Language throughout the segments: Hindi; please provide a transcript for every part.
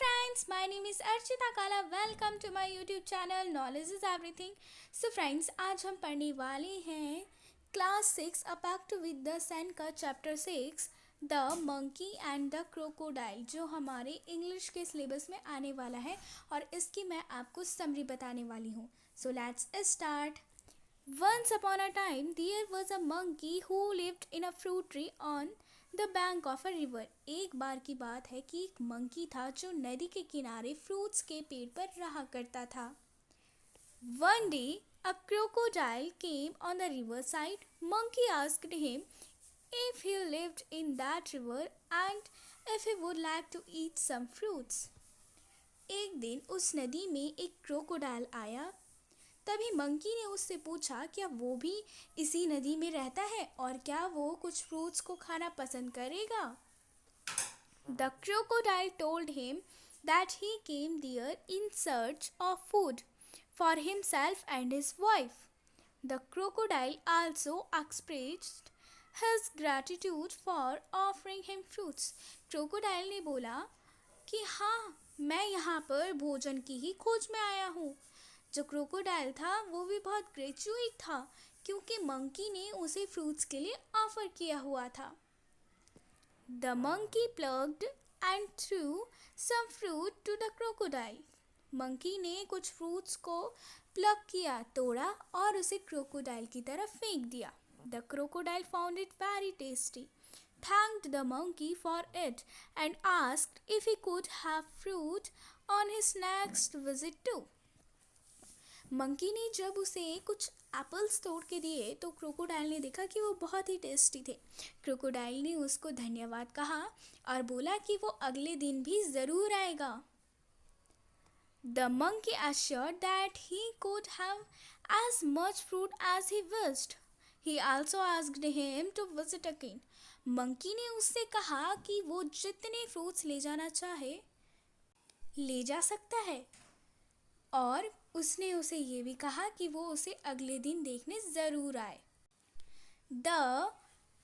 friends, my name is Archita Kala. Welcome to my YouTube channel Knowledge is Everything. So friends, आज हम पढ़ने वाले हैं class 6 a back to with the sun का chapter 6 the monkey and the crocodile, जो हमारे इंग्लिश के सिलेबस में आने वाला है और इसकी मैं आपको समरी बताने वाली हूँ. So let's start. Once upon a time, there was a monkey who lived in a fruit tree on the bank of a river. एक बार की बात है कि एक मंकी था जो नदी के किनारे फ्रूट्स के पेड़ पर रहा करता था. One day a crocodile came on the river side. Monkey asked him if he lived in that river and if he would like to eat some fruits. एक दिन उस नदी में एक क्रोकोडाइल आया. तभी मंकी ने उससे पूछा क्या वो भी इसी नदी में रहता है और क्या वो कुछ फ्रूट्स को खाना पसंद करेगा. The crocodile told him that he came there in search of food for himself and his wife. The crocodile also expressed his gratitude for offering him fruits. Crocodile ने बोला कि हाँ, मैं यहाँ पर भोजन की ही खोज में आया हूँ. जो क्रोकोडाइल था वो भी बहुत ग्रेचुइट था क्योंकि मंकी ने उसे फ्रूट्स के लिए ऑफर किया हुआ था. The monkey plucked and threw some fruit to the crocodile. Monkey ने कुछ फ्रूट्स को प्लग किया, तोड़ा और उसे क्रोकोडाइल की तरफ फेंक दिया. The crocodile found it very tasty, thanked the monkey for it and asked if he could have fruit on his next visit too. Monkey ने जब उसे कुछ एप्पल्स तोड़ के दिए तो क्रोकोडाइल ने देखा कि वो बहुत ही टेस्टी थे. क्रोकोडाइल ने उसको धन्यवाद कहा और बोला कि वो अगले दिन भी ज़रूर आएगा. The monkey assured that he could have as much fruit as he wished. He also asked him to visit again. Monkey ने उससे कहा कि वो जितने फ्रूट्स ले जाना चाहे ले जा सकता है और उसने उसे ये भी कहा कि वो उसे अगले दिन देखने ज़रूर आए. The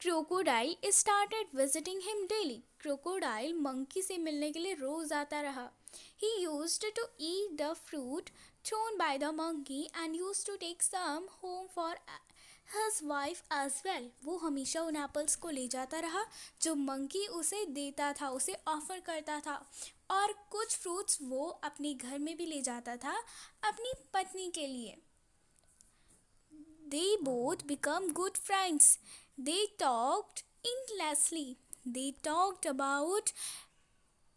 crocodile started visiting him daily. Crocodile monkey से मिलने के लिए रोज़ आता रहा. He used to eat the fruit thrown by the monkey and used to take some home for his wife as well. वो हमेशा उन एप्पल्स को ले जाता रहा जो मंकी उसे देता था, उसे ऑफर करता था, और कुछ फ्रूट्स वो अपने घर में भी ले जाता था अपनी पत्नी के लिए. They both become good friends. They talked endlessly. They talked about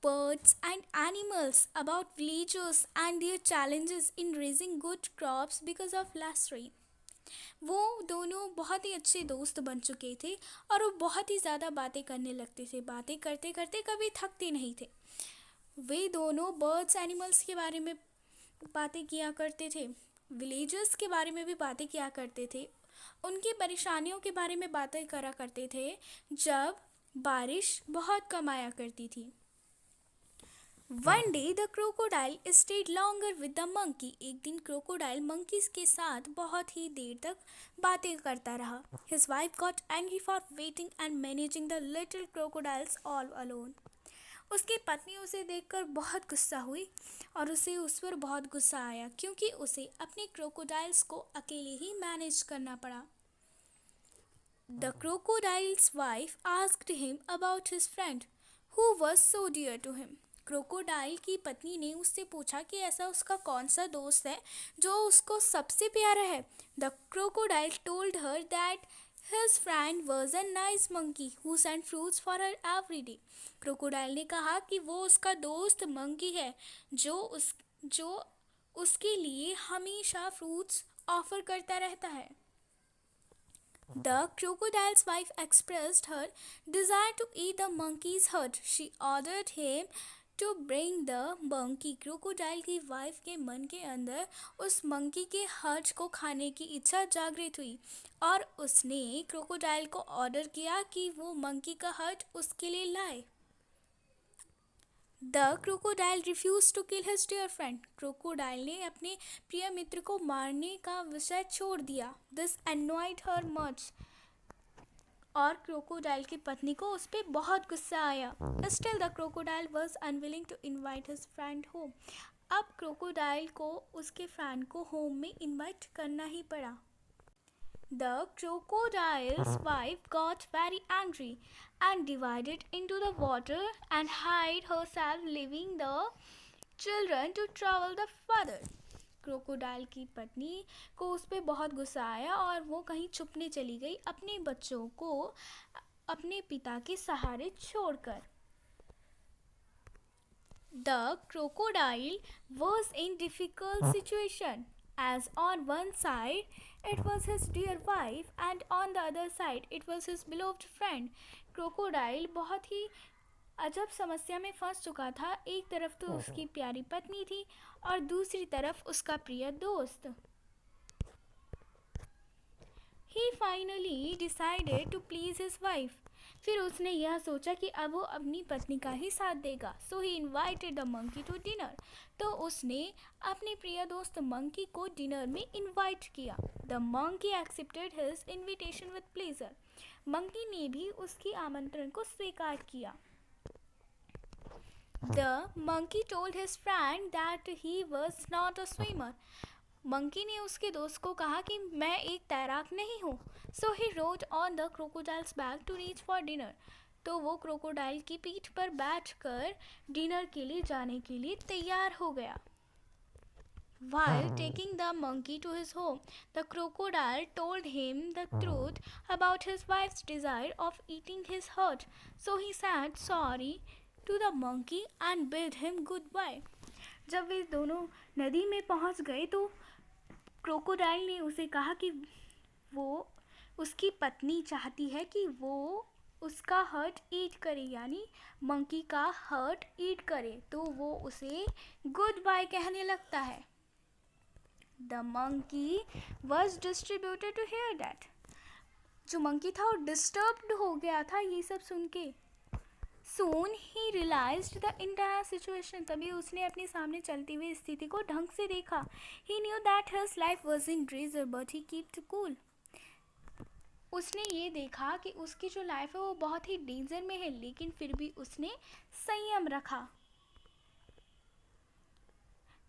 birds and animals, about villagers and their challenges in raising good crops because of less rain. वो दोनों बहुत ही अच्छे दोस्त बन चुके थे और वो बहुत ही ज़्यादा बातें करने लगते थे. बातें करते करते कभी थकते नहीं थे. वे दोनों बर्ड्स एनिमल्स के बारे में बातें किया करते थे, विलेजर्स के बारे में भी बातें किया करते थे, उनकी परेशानियों के बारे में बातें करा करते थे जब बारिश बहुत कम आया करती थी. One day the crocodile stayed longer with the monkey. एक दिन क्रोकोडाइल मंकीज के साथ बहुत ही देर तक बातें करता रहा. His wife got angry for waiting and managing the little crocodiles all alone. उसकी पत्नी उसे देखकर बहुत गुस्सा हुई और उसे उस पर बहुत गुस्सा आया क्योंकि उसे अपने क्रोकोडाइल्स को अकेले ही मैनेज करना पड़ा. The crocodile's wife asked him about his friend who was so dear to him. Crocodile की पत्नी ने उससे पूछा कि ऐसा उसका कौन सा दोस्त है जो उसको सबसे प्यारा है. The crocodile told her that his friend was a nice monkey who sent fruits for her every day. Crocodile ने कहा कि वो उसका दोस्त मंकी है जो उसके लिए हमेशा फ्रूट्स ऑफर करता रहता है. The crocodile's wife expressed her desire to eat the monkey's herd. She ordered him to bring the monkey. Crocodile की वाइफ के मन के अंदर उस मंकी के हर्ट को खाने की इच्छा जागृत हुई और उसने क्रोकोडाइल को ऑर्डर किया कि वो मंकी का हर्ट उसके लिए लाए. The crocodile refuse to kill his dear friend. Crocodile ने अपने प्रिय मित्र को मारने का विषय छोड़ दिया. This annoyed her much. और क्रोकोडाइल की पत्नी को उस पर बहुत गुस्सा आया. Still the crocodile was unwilling to invite his friend home. अब क्रोकोडाइल को उसके फ्रेंड को होम में इनवाइट करना ही पड़ा. The crocodile's wife got very angry and divided into the water and hid herself, leaving the children to travel the further. Crocodile की पत्नी को उस पर बहुत गुस्सा आया और वो कहीं छुपने चली गई, अपने बच्चों को अपने पिता के सहारे छोड़कर. The crocodile was in difficult situation, as on one side it was his dear wife and on the other side it was his beloved friend. Crocodile बहुत ही अजब समस्या में फंस चुका था. एक तरफ तो उसकी प्यारी पत्नी थी और दूसरी तरफ उसका प्रिय दोस्त. He finally decided to please his wife. फिर उसने यह सोचा कि अब वो अपनी पत्नी का ही साथ देगा. So he invited the monkey to dinner. तो उसने अपने प्रिय दोस्त मंकी को डिनर में इनवाइट किया. The monkey accepted his invitation with pleasure. Monkey ने भी उसकी आमंत्रण को स्वीकार किया. The monkey told his friend that he was not a swimmer. Monkey ने उसके दोस्त को कहा कि मैं एक तैराक नहीं हूँ. So he rode on the crocodile's back to reach for dinner. तो वो क्रोकोडाइल की पीठ पर बैठकर डिनर के लिए जाने के लिए तैयार हो गया. While taking the monkey to his home, the crocodile told him the truth about his wife's desire of eating his hurt. So he said sorry to the monkey and bid him goodbye. जब वे दोनों नदी में पहुंच गए तो क्रोकोडाइल ने उसे कहा कि वो उसकी पत्नी चाहती है कि वो उसका हर्ट ईट करे, यानी मंकी का हर्ट ईट करे. तो वो उसे गुड बाय कहने लगता है. The monkey was distributed to hear that. जो मंकी था वो डिस्टर्ब्ड हो गया था ये सब सुन के. Soon he realized the entire situation. तभी उसने अपने सामने चलती हुई स्थिति को ढंग से देखा. He knew that his life was in danger, but he kept cool. उसने ये देखा कि उसकी जो लाइफ है वो बहुत ही डेंजर में है, लेकिन फिर भी उसने संयम रखा.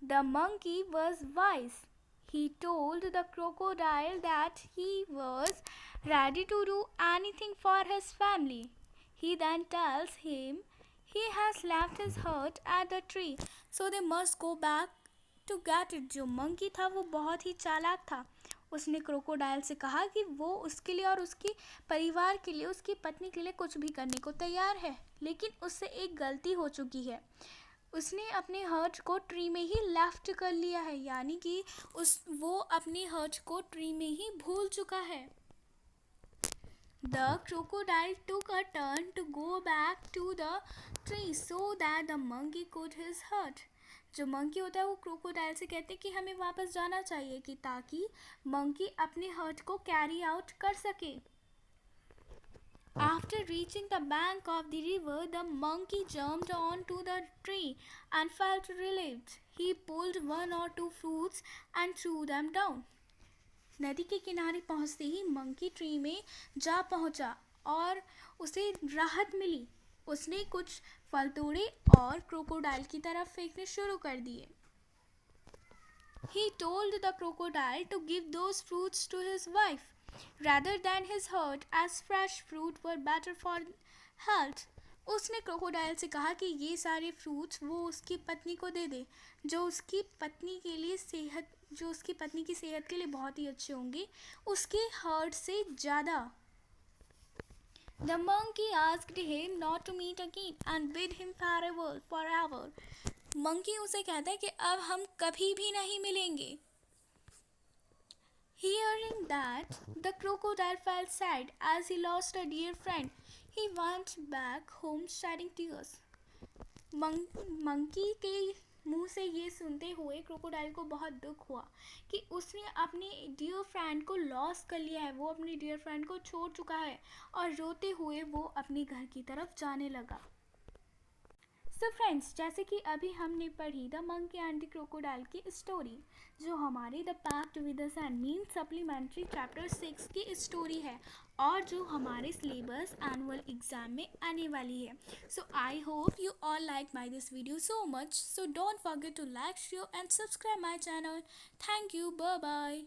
The monkey was wise. He told the crocodile that he was ready to do anything for his family. He then tells him he has left his hut at the tree, so they must go back to get it. जो मंकी था वो बहुत ही चालाक था. उसने क्रोकोडाइल से कहा कि वो उसके लिए और उसके परिवार के लिए, उसकी पत्नी के लिए कुछ भी करने को तैयार है, लेकिन उससे एक गलती हो चुकी है. उसने अपने हर्ट को ट्री में ही लेफ्ट कर लिया है, यानी कि वो अपने हर्ट को ट्री में ही भूल चुका है. The crocodile took a turn to go back to the tree so that the monkey could his hurt. जो मंकी होता है वो क्रोकोडाइल से कहते हैं कि हमें वापस जाना चाहिए कि ताकि मंकी अपने हर्ट को कैरी आउट कर सके. After reaching the bank of the river, the monkey jumped onto the tree and felt relieved. He pulled one or two fruits and threw them down. नदी के किनारे पहुंचते ही मंकी ट्री में जा पहुंचा और उसे राहत मिली. उसने कुछ फल तोड़े और क्रोकोडाइल की तरफ फेंकने शुरू कर दिए. He told the crocodile to give those fruits to his wife rather than his hurt, as fresh fruit were better for health. उसने क्रोकोडाइल से कहा कि ये सारे फ्रूट्स वो उसकी पत्नी को दे दे, जो उसकी पत्नी की सेहत के लिए बहुत ही अच्छे होंगे उसके हर्ट से ज़्यादा. The monkey asked him not to meet again and bid him farewell forever. Monkey उसे कहता है कि अब हम कभी भी नहीं मिलेंगे. Hearing that, the crocodile felt sad as he lost a dear friend. He went back home shedding tears. Monkey के मुंह से ये सुनते हुए क्रोकोडाइल को बहुत दुख हुआ कि उसने अपने डियर फ्रेंड को लॉस कर लिया है. वो अपने डियर फ्रेंड को छोड़ चुका है और रोते हुए वो अपने घर की तरफ जाने लगा. सो फ्रेंड्स, जैसे कि अभी हमने पढ़ी the monkey and the crocodile की स्टोरी, जो हमारी the pact with the sun mean supplementary chapter 6 की स्टोरी है और जो हमारे सिलेबस एनुअल एग्जाम में आने वाली है. So I hope you all like my this video so much. So don't forget to like, share and subscribe my channel. Thank you. Bye bye.